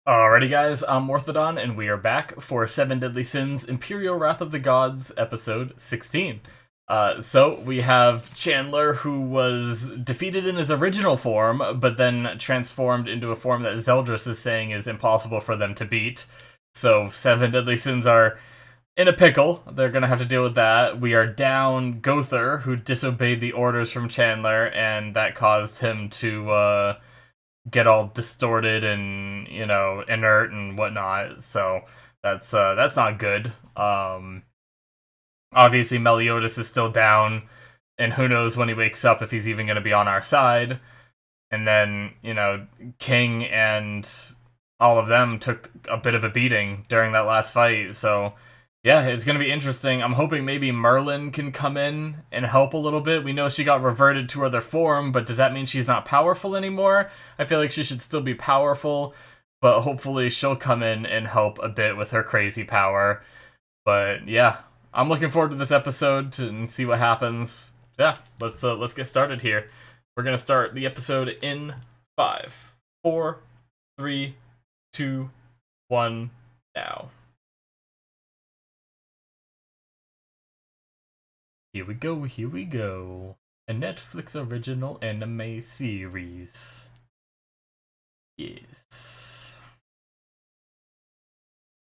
Alrighty guys, I'm Morthadon, and we are back for 7 Deadly Sins, Imperial Wrath of the Gods, episode 16. So we have Chandler, who was defeated in his original form, but then transformed into a form that Zeldris is saying is impossible for them to beat. So 7 Deadly Sins are in a pickle. They're gonna have to deal with that. We are down Gother, who disobeyed the orders from Chandler, and that caused him to, get all distorted and inert and whatnot. So that's not good. Obviously Meliodas is still down, and who knows when he wakes up if he's even going to be on our side. And then King and all of them took a bit of a beating during that last fight. So yeah, it's going to be interesting. I'm hoping maybe Merlin can come in and help a little bit. We know she got reverted to her other form, but does that mean she's not powerful anymore? I feel like she should still be powerful, but hopefully she'll come in and help a bit with her crazy power. But yeah, I'm looking forward to this episode and see what happens. Yeah, let's get started here. We're going to start the episode in 5, 4, 3, 2, 1, now. Here we go, here we go. A Netflix original anime series. Yes.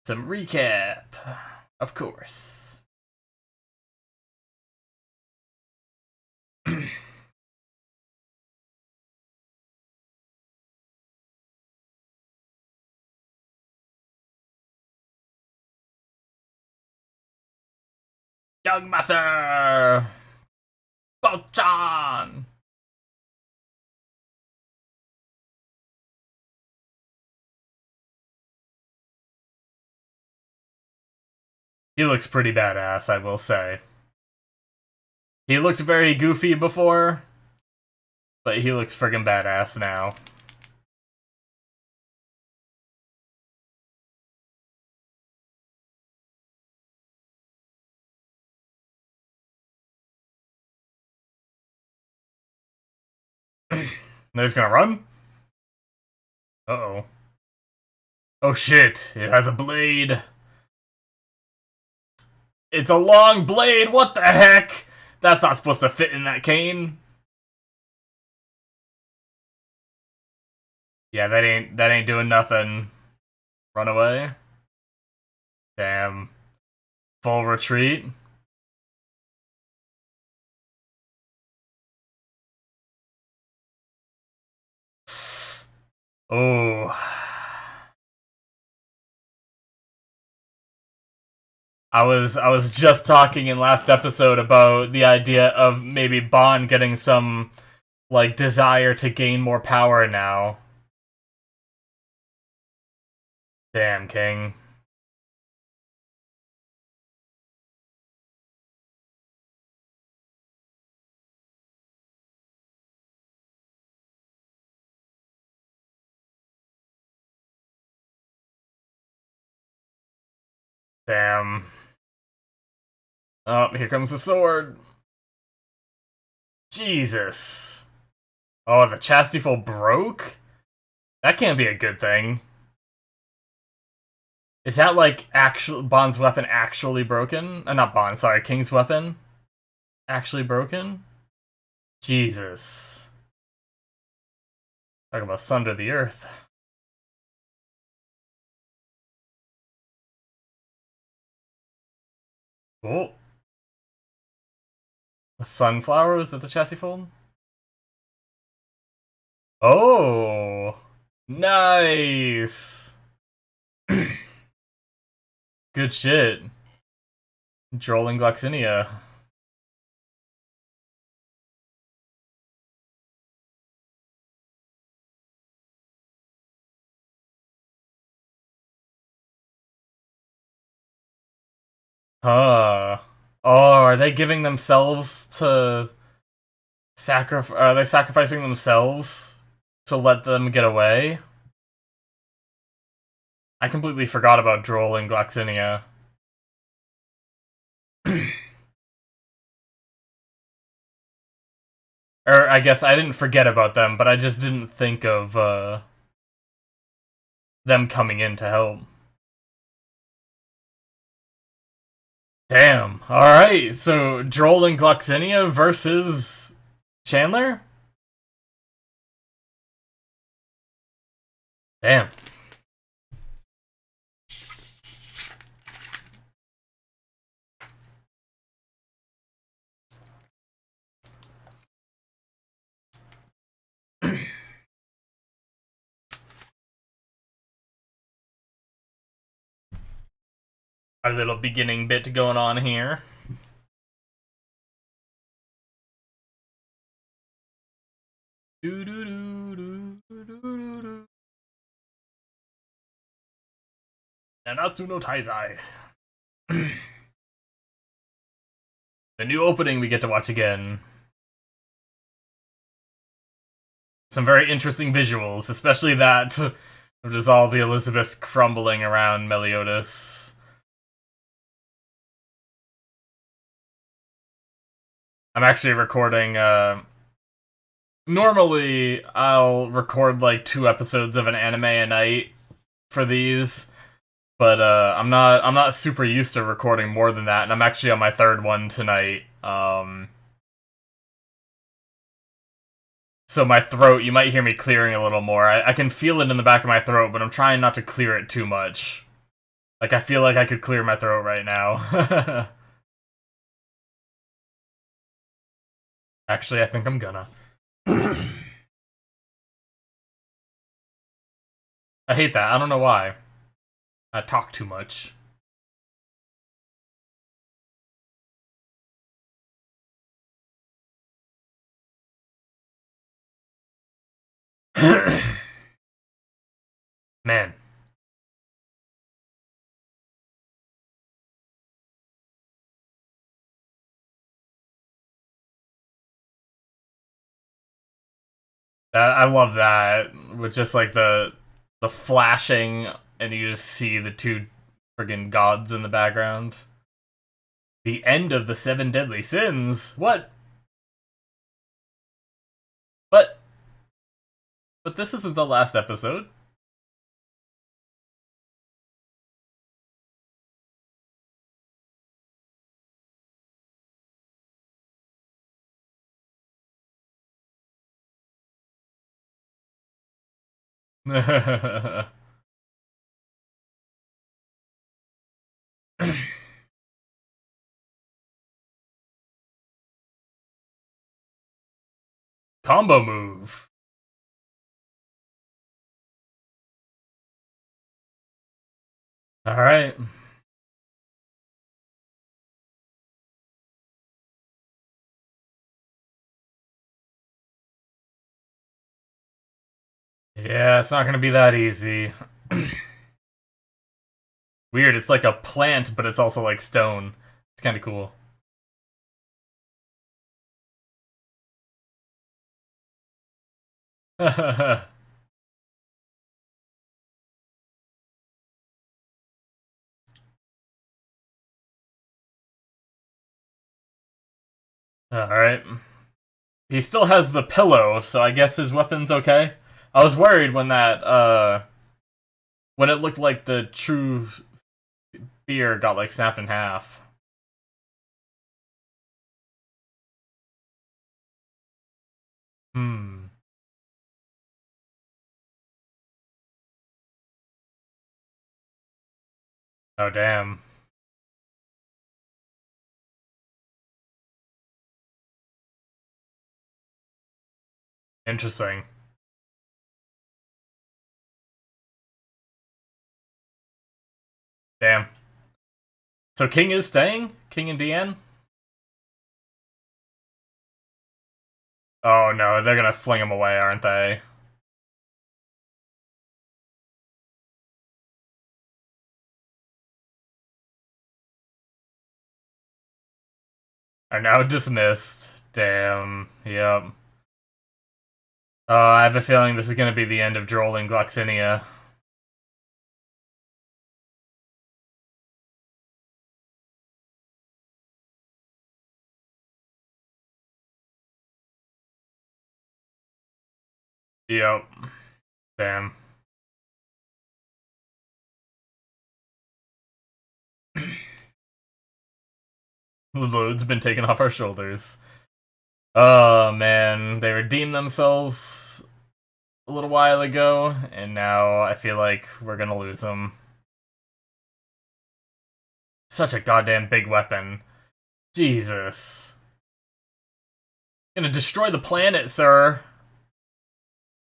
Some recap, of course. Young Master! Bochan! He looks pretty badass, I will say. He looked very goofy before, but he looks friggin' badass now. They're just gonna run? Uh-oh. Oh shit, it has a blade. It's a long blade, what the heck? That's not supposed to fit in that cane. Yeah, that ain't doing nothing. Run away. Damn. Full retreat. Oh. I was just talking in last episode about the idea of maybe Bond getting some like desire to gain more power now. Damn, King. Damn. Oh, here comes the sword. Jesus. Oh, the chastity broke? That can't be a good thing. Is that like actual Bond's weapon actually broken? Not Bond, sorry, King's weapon actually broken? Jesus. Talk about sunder the earth. Oh. A sunflower? Is that the chassis fold? Oh! Nice! Good shit. Drole and Gloxinia. Huh. Oh, are they giving themselves to are they sacrificing themselves to let them get away? I completely forgot about Drole and Gloxinia. Or I guess I didn't forget about them, but I just didn't think of them coming in to help. Damn. Alright, so Drole and Gloxinia versus Chandler? Damn. Our little beginning bit going on here. Nanatsu no Taizai. The new opening we get to watch again. Some very interesting visuals, especially that of just all the Elizabeths crumbling around Meliodas. I'm actually recording, normally I'll record like 2 episodes of an anime a night for these, but I'm not super used to recording more than that, and I'm actually on my 3rd one tonight. So my throat, you might hear me clearing a little more. I can feel it in the back of my throat, but I'm trying not to clear it too much. Like, I feel like I could clear my throat right now. Actually, I think I'm gonna. I hate that. I don't know why. I talk too much. Man. I love that. With just like the flashing and you just see the 2 friggin' gods in the background. The end of the 7 deadly sins? What? But this isn't the last episode. Combo move. Alright. Yeah, it's not gonna be that easy. Weird, it's like a plant, but it's also like stone. It's kinda cool. Alright. He still has the pillow, so I guess his weapon's okay. I was worried when that, when it looked like the true spear got, like, snapped in half. Hmm. Oh, damn. Interesting. Damn. So King is staying? King and Deanne? Oh no, they're gonna fling him away, aren't they? Are now dismissed. Damn. Yep. I have a feeling this is gonna be the end of Drole and Gloxinia. Yep. Damn. The load's been taken off our shoulders. Oh man, they redeemed themselves a little while ago, and now I feel like we're gonna lose them. Such a goddamn big weapon. Jesus. Gonna destroy the planet, sir.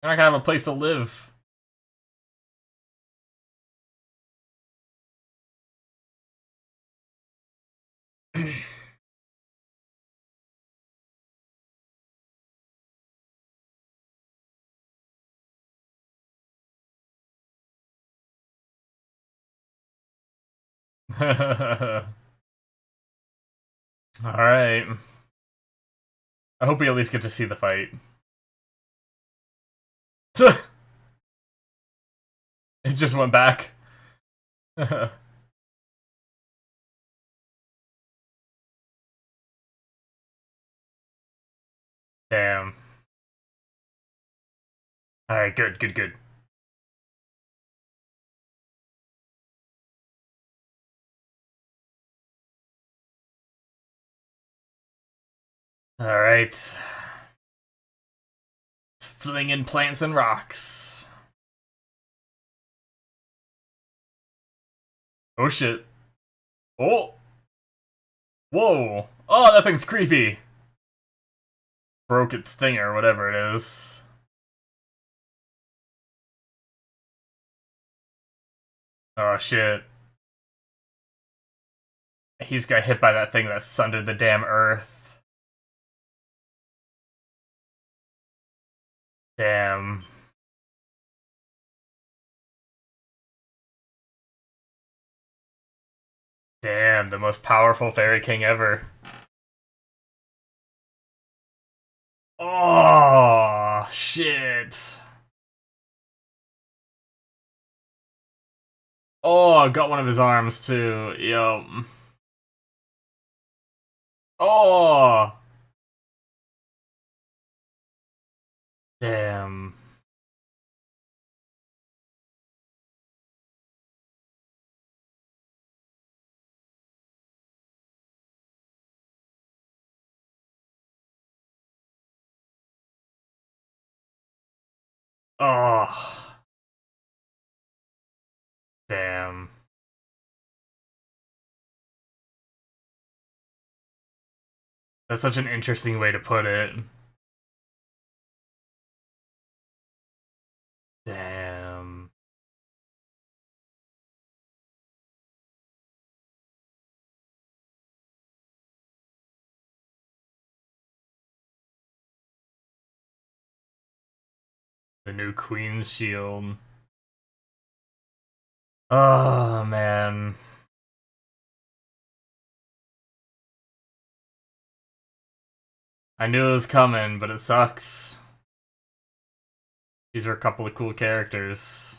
You're not gonna have a place to live. Alright. I hope we at least get to see the fight. It just went back. Damn. Alright, good, good, good. Alright. Flinging plants and rocks. Oh shit. Oh! Whoa! Oh, that thing's creepy! Broke its stinger, whatever it is. Oh shit. He's got hit by that thing that sundered the damn earth. Damn. Damn, the most powerful fairy king ever. Oh, shit. Oh, I got one of his arms too. Yo. Oh. Damn. Oh. Damn. That's such an interesting way to put it. Damn. The new Queen's Shield. Oh, man. I knew it was coming, but it sucks. These are a couple of cool characters.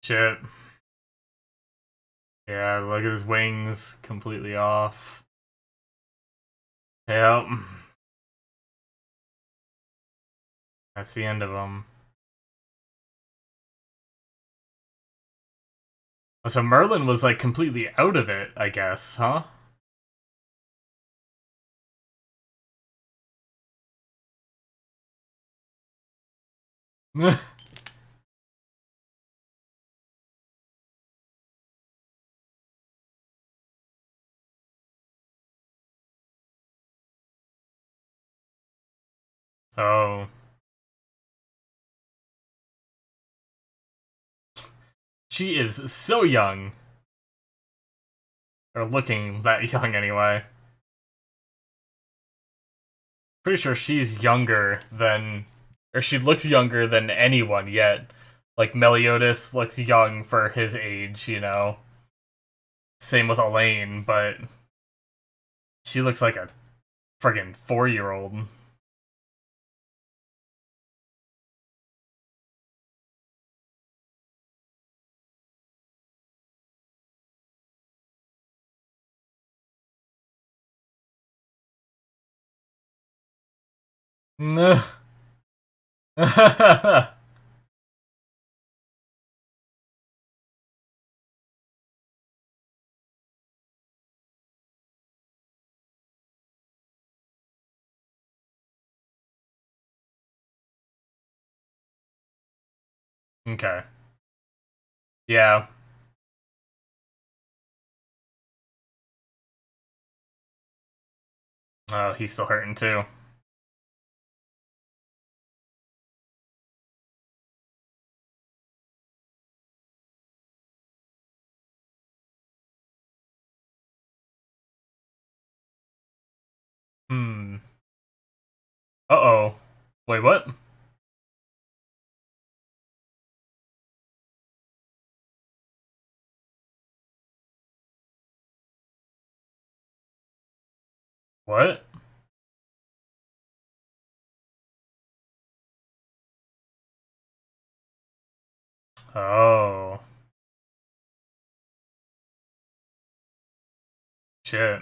Shit. Yeah, look at his wings completely off. Yep. That's the end of him. So Merlin was like completely out of it, I guess, huh? Oh. She is so young. Or looking that young, anyway. Pretty sure she's younger than... Or she looks younger than anyone yet. Like, Meliodas looks young for his age, you know? Same with Elaine, but... She looks like a friggin' 4-year-old. Okay. Yeah. Oh, he's still hurting too. Hmm. Uh-oh. Wait, what? What? Oh. Shit.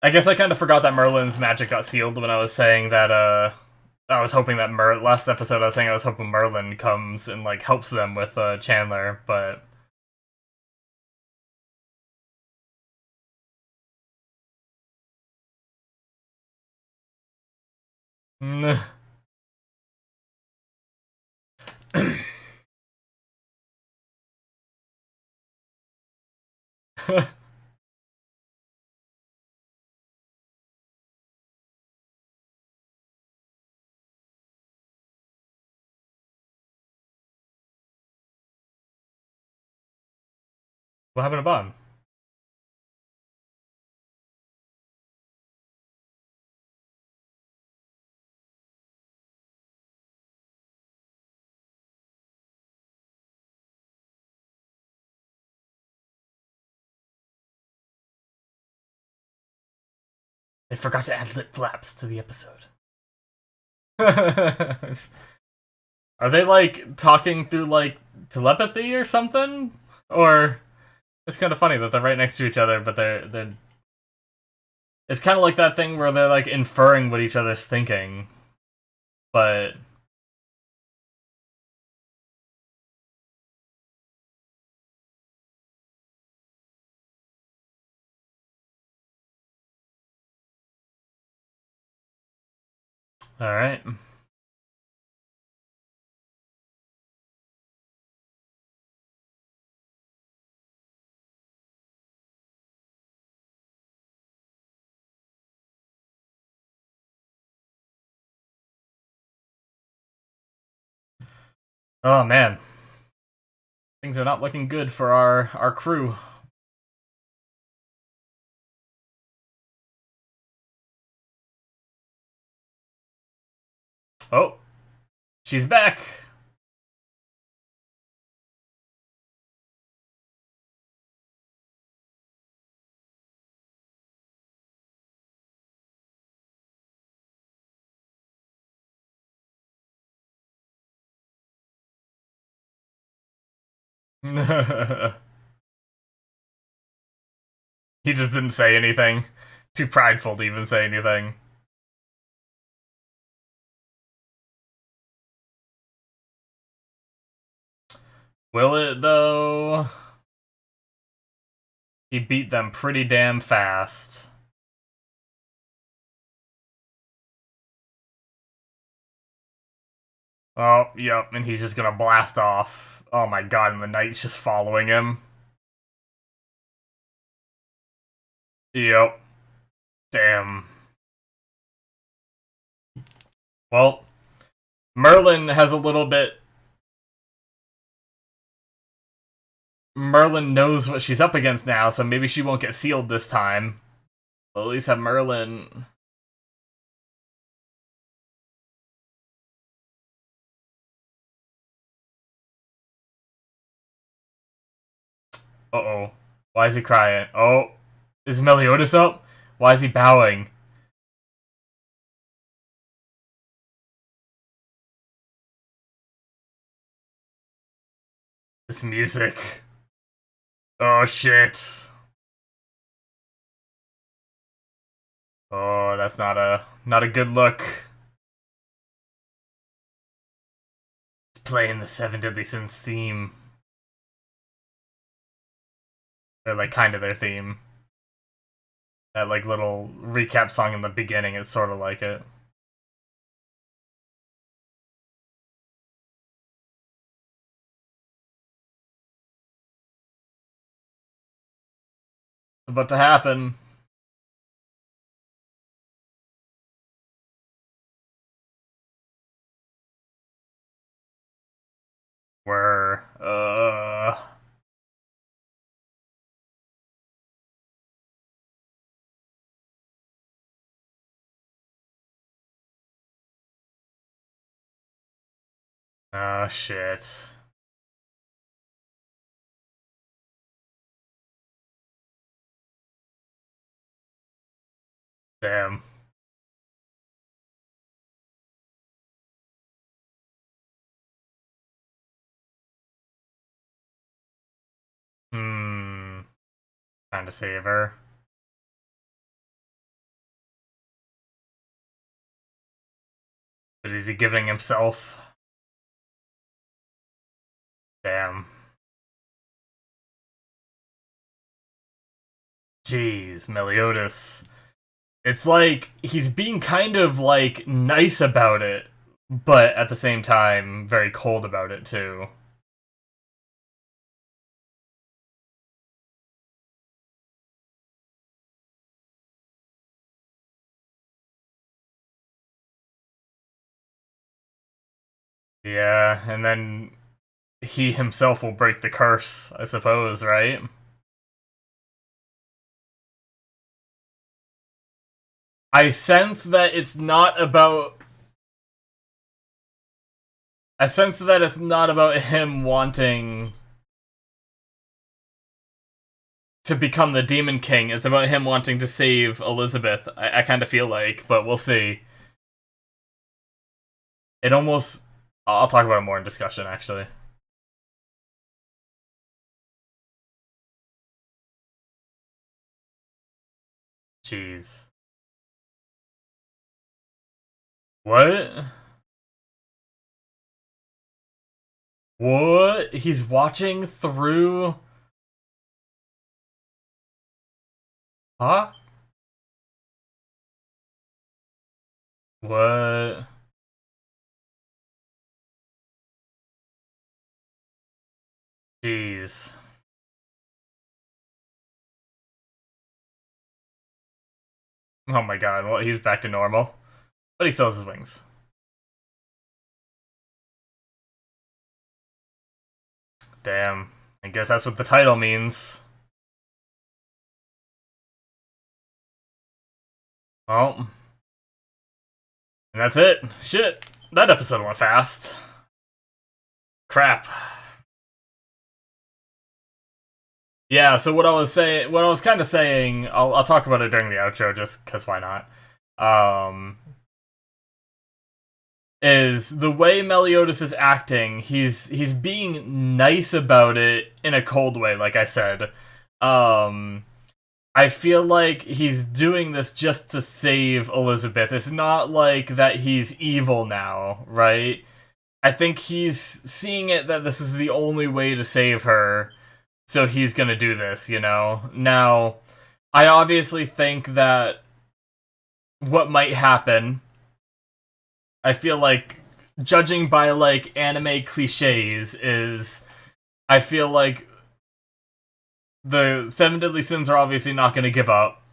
I guess I kind of forgot that Merlin's magic got sealed when I was saying that, I was hoping that last episode I was saying I was hoping Merlin comes and, like, helps them with, Chandler, but... What happened to Bond? They forgot to add lip flaps to the episode. Are they, like, talking through, like, telepathy or something? Or... It's kind of funny that they're right next to each other, but they're... It's kind of like that thing where they're, like, inferring what each other's thinking. But... Alright. Oh, man. Things are not looking good for our crew. Oh. She's back! He just didn't say anything. Too prideful to even say anything. Will it, though? He beat them pretty damn fast. Oh, yep, and he's just gonna blast off. Oh my god, and the knight's just following him. Yep. Damn. Well, Merlin has a little bit... Merlin knows what she's up against now, so maybe she won't get sealed this time. But at least have Merlin... Uh-oh. Why is he crying? Oh. Is Meliodas up? Why is he bowing? This music. Oh shit. Oh, that's not a good look. It's playing the Seven Deadly Sins theme. Or like kind of their theme. That like little recap song in the beginning is sort of like it. It's about to happen. We're oh shit. Damn. Hmm. Trying to save her. But is he giving himself? Damn. Jeez, Meliodas. It's like he's being kind of like nice about it, but at the same time very cold about it too. Yeah, and then he himself will break the curse, I suppose, right? I sense that it's not about I sense that it's not about him wanting to become the Demon King. It's about him wanting to save Elizabeth. I kind of feel like, but we'll see. It almost... I'll talk about it more in discussion, actually. Jeez. What? What? He's watching through... Huh? What? Jeez. Oh my god, well, he's back to normal. But he still has his wings. Damn. I guess that's what the title means. Well. And that's it. Shit. That episode went fast. Crap. Yeah, so what I was kind of saying, I'll talk about it during the outro, just because why not? Is the way Meliodas is acting, he's being nice about it in a cold way, like I said. I feel like he's doing this just to save Elizabeth. It's not like that he's evil now, right? I think he's seeing it that this is the only way to save her, so he's gonna do this, you know? Now, I obviously think that what might happen, I feel like, judging by, like, anime cliches, is I feel like the Seven Deadly Sins are obviously not gonna give up.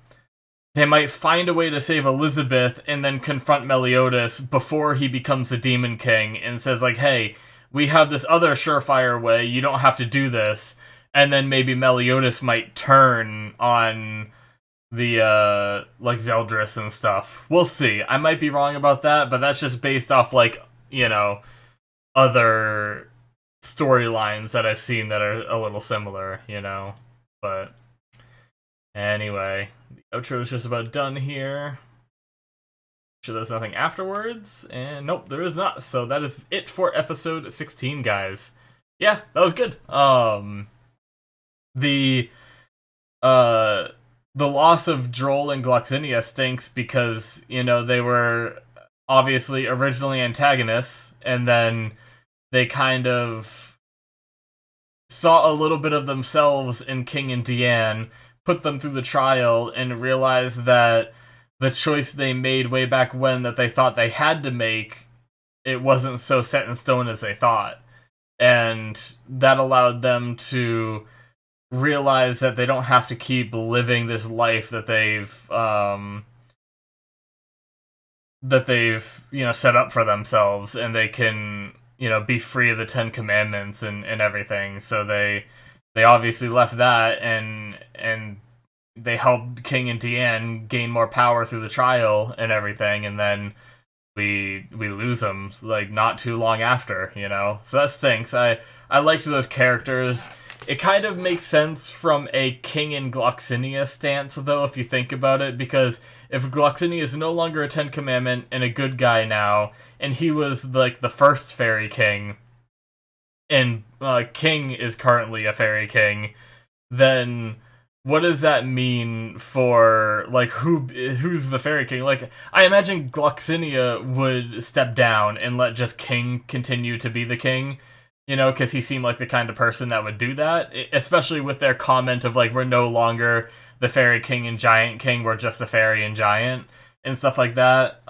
They might find a way to save Elizabeth and then confront Meliodas before he becomes the Demon King and says, like, hey, we have this other surefire way, you don't have to do this. And then maybe Meliodas might turn on the, like, Zeldris and stuff. We'll see. I might be wrong about that, but that's just based off, like, you know, other storylines that I've seen that are a little similar, you know? But anyway, the outro is just about done here. Sure there's nothing afterwards, and nope, there is not. So that is it for episode 16, guys. Yeah, that was good. The uh the loss of Drole and Gloxinia stinks because, you know, they were obviously originally antagonists, and then they kind of saw a little bit of themselves in King and Deanne, put them through the trial, and realized that the choice they made way back when that they thought they had to make, it wasn't so set in stone as they thought. And that allowed them to realize that they don't have to keep living this life that they've set up for themselves, and they can be free of the Ten Commandments and everything. So they obviously left that, and they helped King and Deanne gain more power through the trial and everything, and then we lose them like not too long after, so that stinks. I liked those characters. It kind of makes sense from a King and Gloxinia stance, though, if you think about it, because if Gloxinia is no longer a Ten Commandment and a good guy now, and he was like the first fairy king, and King is currently a fairy king, then what does that mean for like who's the fairy king? Like, I imagine Gloxinia would step down and let just King continue to be the king, because he seemed like the kind of person that would do that, especially with their comment of like, we're no longer the fairy king and giant king, we're just a fairy and giant and stuff like that.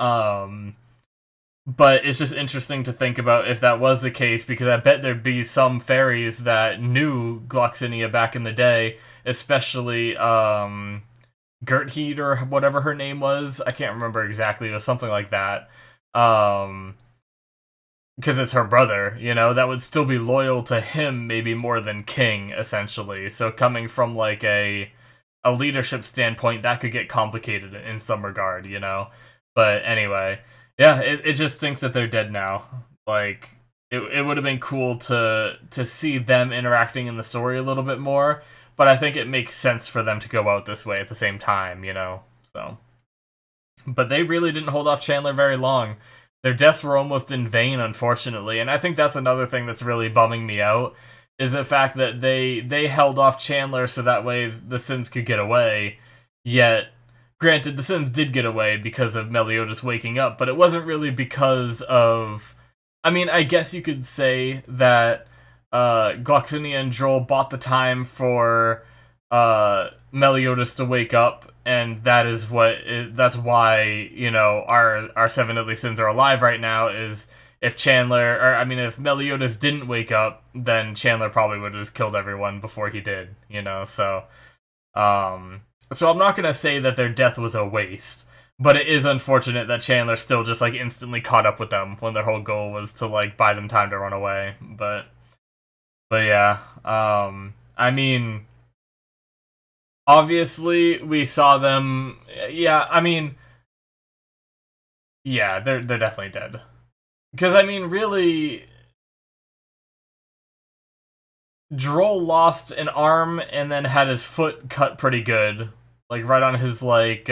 But it's just interesting to think about if that was the case, because I bet there'd be some fairies that knew Gloxinia back in the day, especially Gertheed or whatever her name was. I can't remember exactly. It was something like that. Because it's her brother, that would still be loyal to him maybe more than King, essentially. So coming from like a leadership standpoint, that could get complicated in some regard, But anyway, yeah, it just stinks that they're dead now. Like, it would have been cool to see them interacting in the story a little bit more, but I think it makes sense for them to go out this way at the same time, So, but they really didn't hold off Chandler very long. Their deaths were almost in vain, unfortunately, and I think that's another thing that's really bumming me out, is the fact that they held off Chandler so that way the Sins could get away, yet granted, the Sins did get away because of Meliodas waking up, but it wasn't really because of... I mean, I guess you could say that Gloxinia and Drole bought the time for Meliodas to wake up, and that's why, our seven deadly sins are alive right now, is if Meliodas didn't wake up, then Chandler probably would have just killed everyone before he did, so... So I'm not going to say that their death was a waste, but it is unfortunate that Chandler still just like instantly caught up with them when their whole goal was to like buy them time to run away. But yeah, I mean, obviously we saw them. Yeah, I mean, yeah, they're definitely dead. Because I mean, really, Drole lost an arm and then had his foot cut pretty good, like right on his like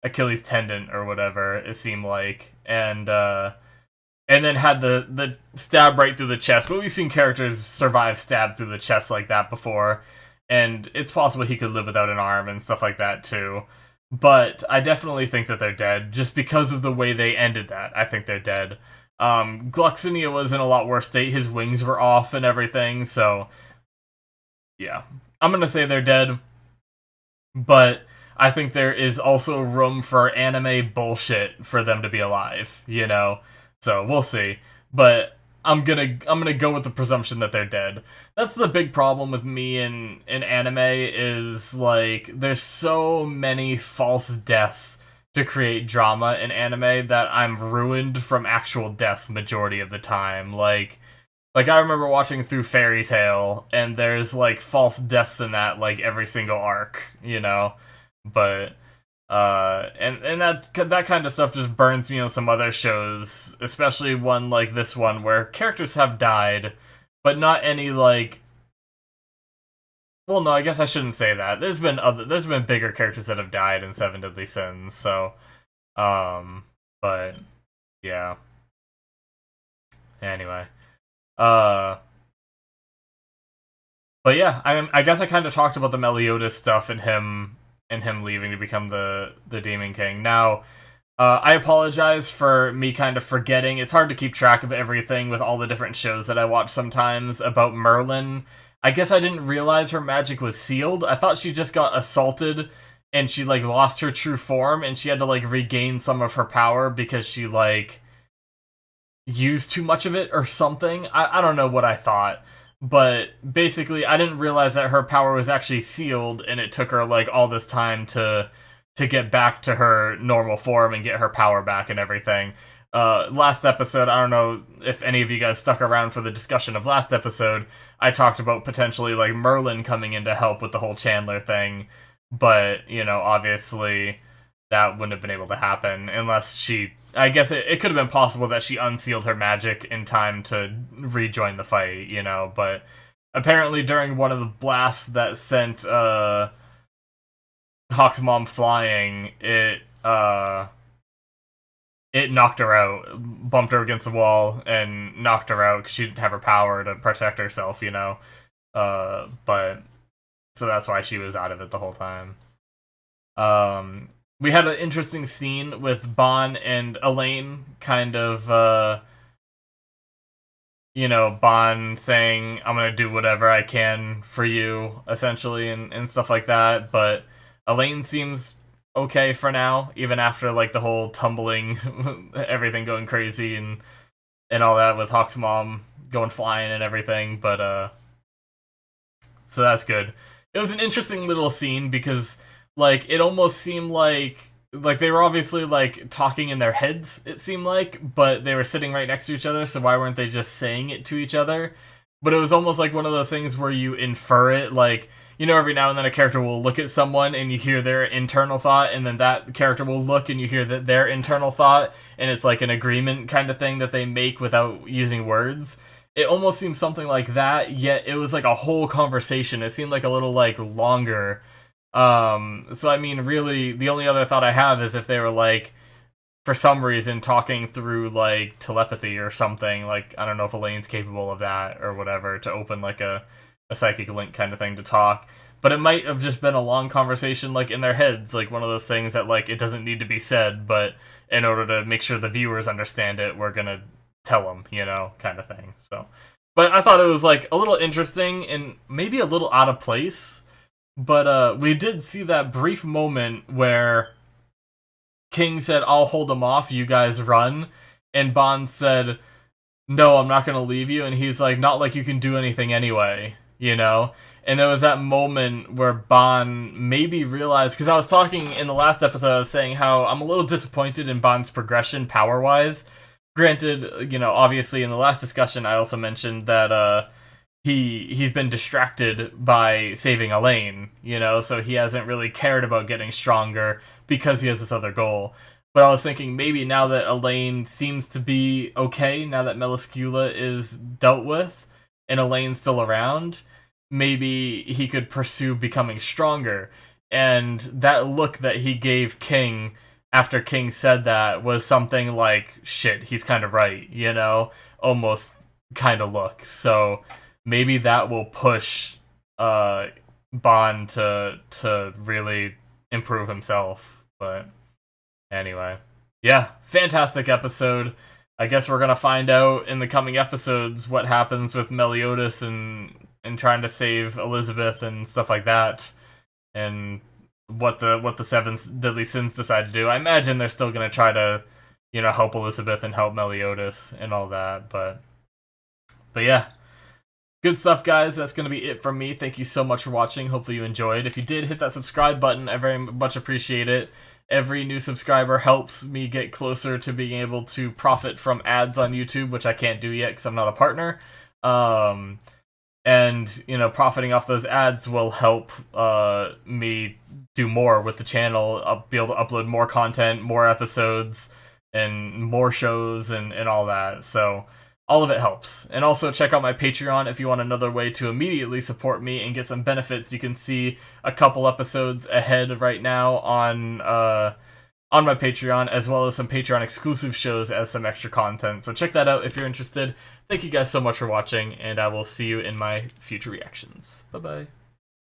Achilles tendon or whatever it seemed like, and then had the stab right through the chest. But we've seen characters survive stab through the chest like that before, and it's possible he could live without an arm and stuff like that too. But I definitely think that they're dead just because of the way they ended that. I think they're dead. Gloxinia was in a lot worse state. His wings were off and everything, so yeah. I'm gonna say they're dead, but I think there is also room for anime bullshit for them to be alive, So we'll see. But I'm gonna go with the presumption that they're dead. That's the big problem with me in anime, is like there's so many false deaths to create drama in anime that I'm ruined from actual deaths majority of the time. Like I remember watching through Fairy Tail, and there's like false deaths in that like every single arc, But and that kind of stuff just burns me on some other shows, especially one like this one where characters have died, but not any like... Well, no, I guess I shouldn't say that. There's been bigger characters that have died in Seven Deadly Sins, so but yeah. Anyway. Uh But yeah, I guess I kind of talked about the Meliodas stuff and him leaving to become the Demon King. Now, I apologize for me kind of forgetting. It's hard to keep track of everything with all the different shows that I watch sometimes about Merlin. I guess I didn't realize her magic was sealed. I thought she just got assaulted and she like lost her true form and she had to like regain some of her power because she like used too much of it or something. I don't know what I thought. But basically, I didn't realize that her power was actually sealed, and it took her like all this time to get back to her normal form and get her power back and everything. Last episode, I don't know if any of you guys stuck around for the discussion of last episode. I talked about potentially like Merlin coming in to help with the whole Chandler thing, but you know, obviously that wouldn't have been able to happen unless she. I guess it could have been possible that she unsealed her magic in time to rejoin the fight, you know, but apparently during one of the blasts that sent Hawk's mom flying, it knocked her out, bumped her against the wall, and knocked her out because she didn't have her power to protect herself, you know. But so that's why she was out of it the whole time. We had an interesting scene with Bon and Elaine, kind of, you know, Bon saying, I'm gonna do whatever I can for you, essentially, and stuff like that, but Elaine seems okay for now, even after, like, the whole tumbling, everything going crazy, and all that with Hawk's mom going flying and everything, but, so that's good. It was an interesting little scene, because, like, it almost seemed like they were obviously, like, talking in their heads, it seemed like, but they were sitting right next to each other, so why weren't they just saying it to each other? But it was almost like one of those things where you infer it, like, you know, every now and then a character will look at someone and you hear their internal thought, and then that character will look and you hear their internal thought, and it's like an agreement kind of thing that they make without using words. It almost seemed something like that, yet it was like a whole conversation. It seemed like a little, like, longer. So I mean, really, the only other thought I have is if they were, like, for some reason talking through, like, telepathy or something, like, I don't know if Elaine's capable of that or whatever, to open, like, a psychic link kind of thing to talk, but it might have just been a long conversation, like, in their heads, like, one of those things that, like, it doesn't need to be said, but in order to make sure the viewers understand it, we're gonna tell them, you know, kind of thing, so. But I thought it was, like, a little interesting and maybe a little out of place. But we did see that brief moment where King said, I'll hold them off, you guys run. And Bond said, no, I'm not going to leave you. And he's like, not like you can do anything anyway, you know? And there was that moment where Bond maybe realized, because I was talking in the last episode, I was saying how I'm a little disappointed in Bond's progression power-wise. Granted, you know, obviously in the last discussion I also mentioned that, he's been distracted by saving Elaine, you know, so he hasn't really cared about getting stronger because he has this other goal. But I was thinking maybe now that Elaine seems to be okay, now that Meliscula is dealt with, and Elaine's still around, maybe he could pursue becoming stronger. And that look that he gave King after King said that was something like, shit, he's kind of right, you know? Almost kind of look. So maybe that will push Bond to really improve himself. But anyway, yeah, fantastic episode. I guess we're gonna find out in the coming episodes what happens with Meliodas and trying to save Elizabeth and stuff like that, and what the seven deadly sins decide to do. I imagine they're still gonna try to, you know, help Elizabeth and help Meliodas and all that. But yeah. Good stuff, guys. That's going to be it from me. Thank you so much for watching. Hopefully you enjoyed. If you did, hit that subscribe button. I very much appreciate it. Every new subscriber helps me get closer to being able to profit from ads on YouTube, which I can't do yet because I'm not a partner. And, you know, profiting off those ads will help me do more with the channel, be able to upload more content, more episodes, and more shows, and all that. So all of it helps. And also check out my Patreon if you want another way to immediately support me and get some benefits. You can see a couple episodes ahead right now on on my Patreon, as well as some Patreon exclusive shows as some extra content. So check that out if you're interested. Thank you guys so much for watching, and I will see you in my future reactions. Bye-bye.